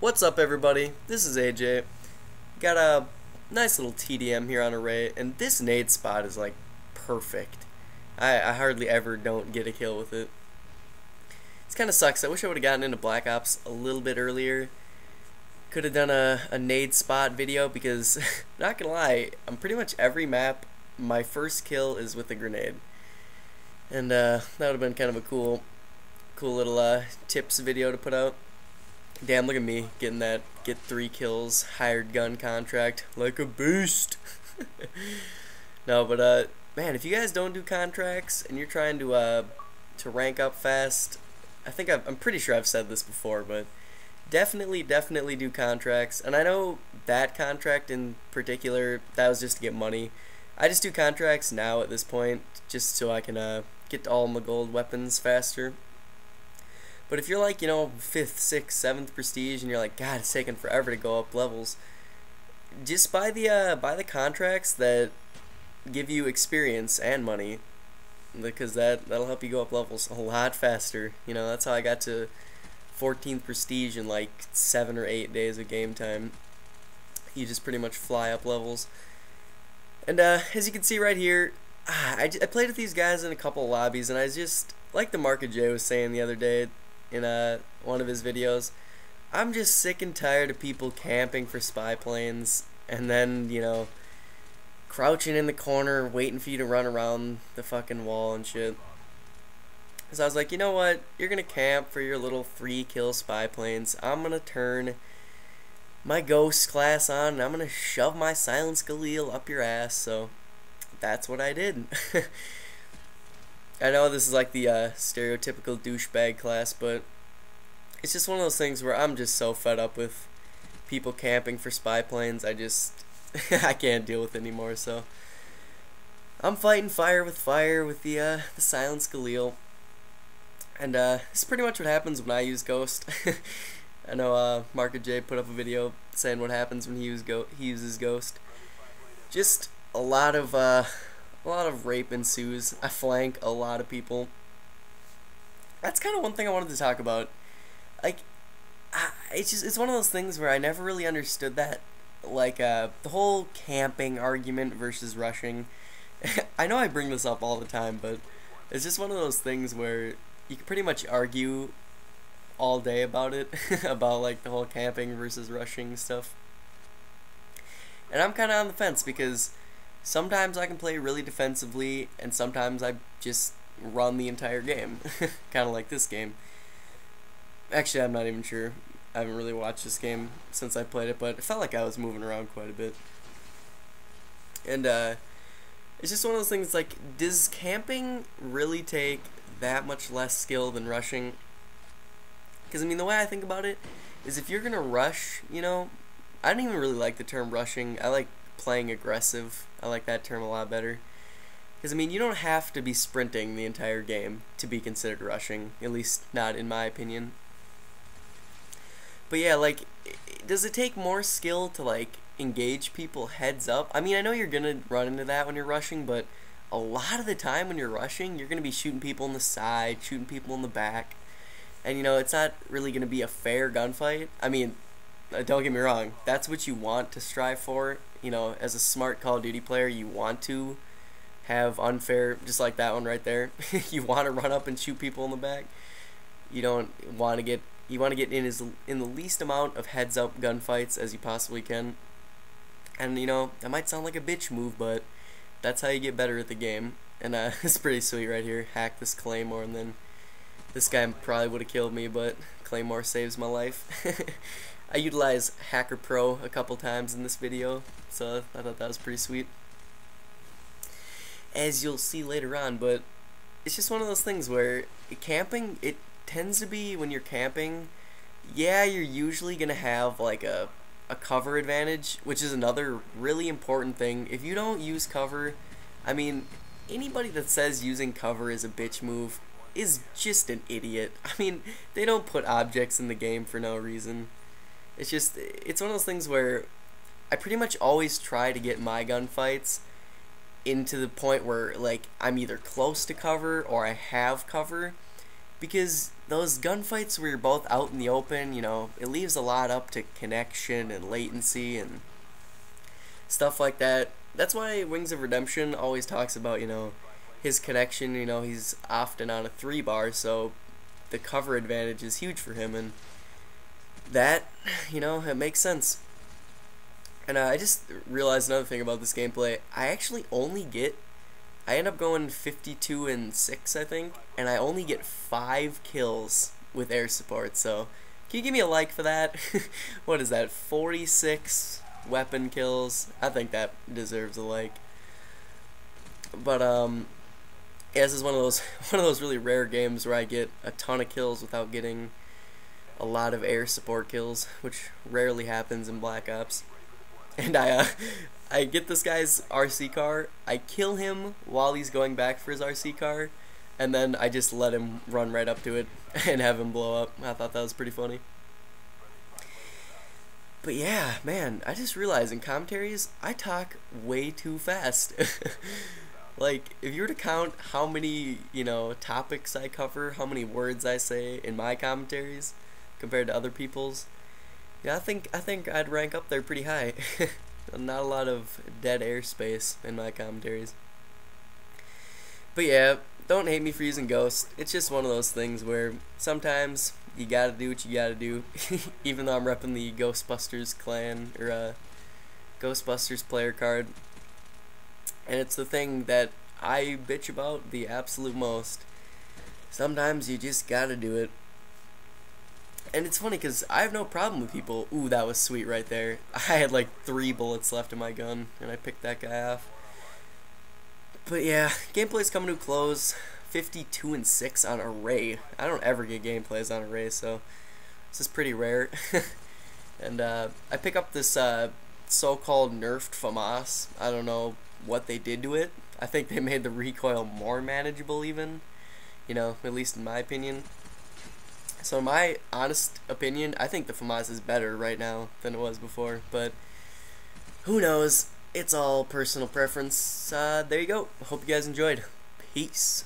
What's up, everybody? This is AJ. Got a nice little TDM here on Array, and this nade spot is like perfect. I hardly ever don't get a kill with it. It kind of sucks. I wish I would have gotten into Black Ops a little bit earlier. Could have done a nade spot video because, not gonna lie, on pretty much every map, my first kill is with a grenade. And that would have been kind of a cool little tips video to put out. Damn, look at me getting that get 3 kills hired gun contract like a beast. No, but man, if you guys don't do contracts and you're trying to rank up fast, I'm pretty sure I've said this before, but definitely do contracts. And I know that contract in particular, that was just to get money. I just do contracts now at this point just so I can get all my gold weapons faster. But if you're like, 5th, 6th, 7th prestige and you're like, God, it's taking forever to go up levels, just buy the contracts that give you experience and money, because that'll help you go up levels a lot faster. That's how I got to 14th prestige in like 7 or 8 days of game time. You just pretty much fly up levels. And as you can see right here, I played with these guys in a couple of lobbies, and I just, like the Market J was saying the other day in one of his videos, I'm just sick and tired of people camping for spy planes and then, crouching in the corner waiting for you to run around the fucking wall and shit. So I was like, you know what, you're gonna camp for your little 3-kill spy planes. I'm gonna turn my ghost class on and I'm gonna shove my silent Galil up your ass. So that's what I did. I know this is like the stereotypical douchebag class, but it's just one of those things where I'm just so fed up with people camping for spy planes. I can't deal with it anymore. So I'm fighting fire with the silent Galil, and this is pretty much what happens when I use Ghost. I know Market J put up a video saying what happens when he uses Ghost. Just a lot of rape ensues. I flank a lot of people. That's kind of one thing I wanted to talk about. Like, it's one of those things where I never really understood that. Like, the whole camping argument versus rushing. I know I bring this up all the time, but it's just one of those things where you can pretty much argue all day about it. About, like, the whole camping versus rushing stuff. And I'm kind of on the fence because sometimes I can play really defensively, and sometimes I just run the entire game. Kind of like this game. Actually, I'm not even sure. I haven't really watched this game since I played it, but it felt like I was moving around quite a bit. And it's just one of those things, like, does camping really take that much less skill than rushing? Because, I mean, the way I think about it is if you're going to rush, I don't even really like the term rushing. I like playing aggressive. I like that term a lot better. Because, I mean, you don't have to be sprinting the entire game to be considered rushing. At least not in my opinion. But yeah, like, does it take more skill to, like, engage people heads up? I mean, I know you're going to run into that when you're rushing, but a lot of the time when you're rushing, you're going to be shooting people in the side, shooting people in the back. And, it's not really going to be a fair gunfight. I mean, don't get me wrong, that's what you want to strive for. As a smart Call of Duty player, you want to have unfair, just like that one right there. You want to run up and shoot people in the back. You don't want to get, you want to get in the least amount of heads up gunfights as you possibly can. And that might sound like a bitch move, but that's how you get better at the game. And it's pretty sweet right here. Hack this Claymore, and then this guy probably would have killed me, but Claymore saves my life. I utilize Hacker Pro a couple times in this video, so I thought that was pretty sweet, as you'll see later on. But it's just one of those things where camping, it tends to be, when you're camping, yeah, you're usually gonna have like a cover advantage, which is another really important thing. If you don't use cover, I mean, anybody that says using cover is a bitch move is just an idiot. I mean, they don't put objects in the game for no reason. It's one of those things where I pretty much always try to get my gunfights into the point where, like, I'm either close to cover or I have cover, because those gunfights where you're both out in the open, you know, it leaves a lot up to connection and latency and stuff like that. That's why Wings of Redemption always talks about, you know, his connection. You know, he's often on a 3-bar, so the cover advantage is huge for him, and that, you know, it makes sense. And I just realized another thing about this gameplay. I end up going 52-6, I think, and I only get 5 kills with air support. So, can you give me a like for that? What is that? 46 weapon kills. I think that deserves a like. But yeah, this is one of those really rare games where I get a ton of kills without getting a lot of air support kills, which rarely happens in Black Ops. And I get this guy's RC car, I kill him while he's going back for his RC car, and then I just let him run right up to it and have him blow up. I thought that was pretty funny. But yeah, man, I just realized in commentaries, I talk way too fast. Like, if you were to count how many, you know, topics I cover, how many words I say in my commentaries compared to other people's, yeah, I think I'd rank up there pretty high. Not a lot of dead airspace in my commentaries. But yeah, don't hate me for using Ghost. It's just one of those things where sometimes you gotta do what you gotta do. Even though I'm repping the Ghostbusters clan, or Ghostbusters player card. And it's the thing that I bitch about the absolute most. Sometimes you just gotta do it. And it's funny because I have no problem with people. Ooh, that was sweet right there. I had like 3 bullets left in my gun, and I picked that guy off. But yeah, gameplay's coming to a close. 52-6 on Array. I don't ever get gameplays on Array, so this is pretty rare. And I pick up this so-called nerfed FAMAS. I don't know what they did to it. I think they made the recoil more manageable even. You know, at least in my opinion. So in my honest opinion, I think the FAMAS is better right now than it was before, but who knows? It's all personal preference. There you go. Hope you guys enjoyed. Peace.